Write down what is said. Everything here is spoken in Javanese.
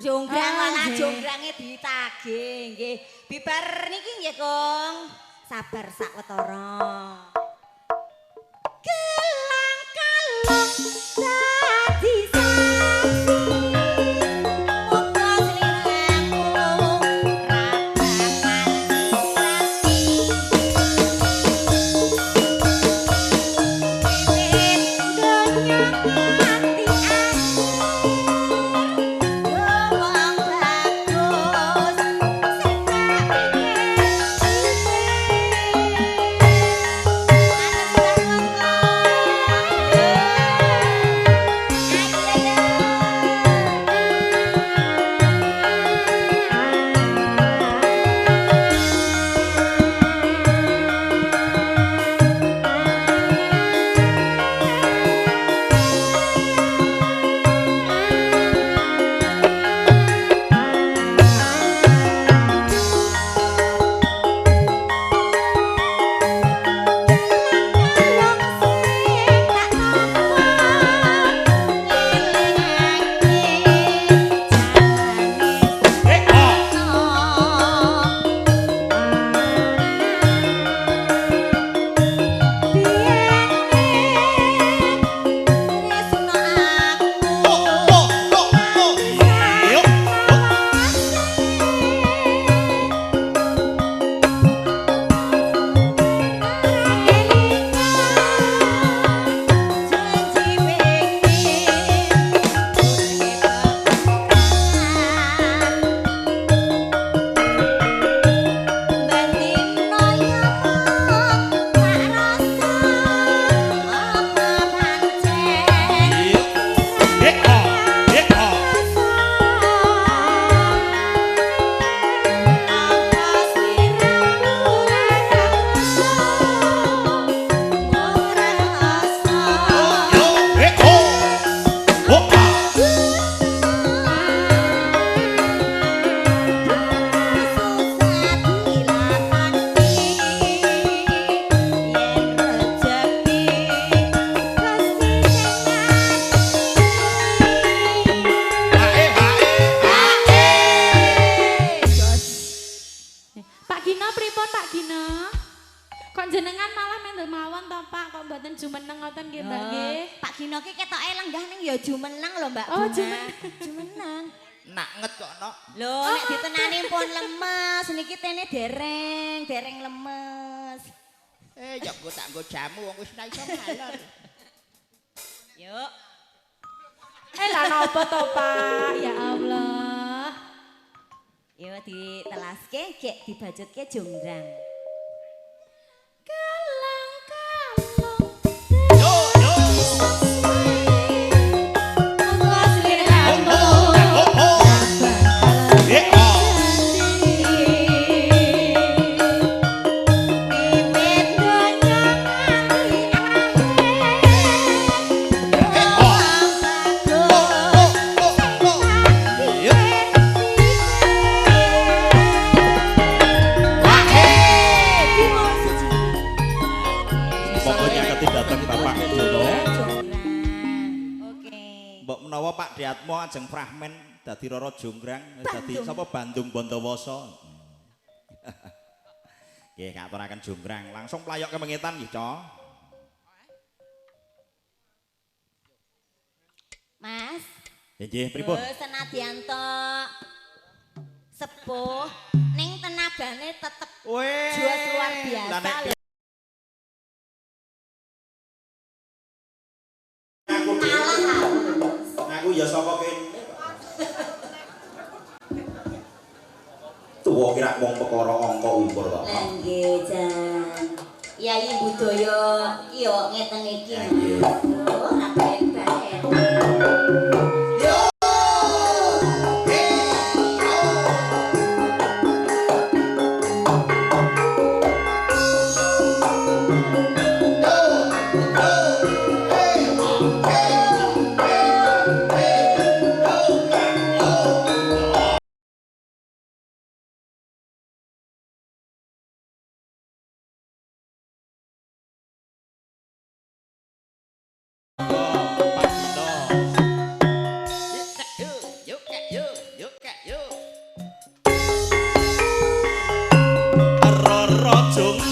Jonggrang malah jonggrange ditagih nggih. Bibar niki nggih, Kong. Sabar sawetara. Gelang kalung dadi jumeneng lho Mbak. Oh, jumeneng. Nak nget kok no. Lho, nek ditenani pun lemes, niki tene dereng lemes. Ya nggo tak nggo jamu wong wis ora iso ngalor. Yuk. Lah napa to, Pak? Ya Allah. Yo ditelaske gek dibajutke jonggrang. Pak Diatmo ajeng Fragmen dadi Roro Jonggrang dadi sapa Bandung Bondowoso. Nggih ngaturaken jonggrang langsung playok kemengitan nggih, Co. Mas. Nggih, pripun? Senadyan to sepuh ning tenagane tetep jos luar biasa. Aku ya saka kene. Tuwa kira wong perkara angka ukur kok. Lah nggih, Jan. Yai budaya iki yo ngeten iki. Oh, ra bae-bae. jung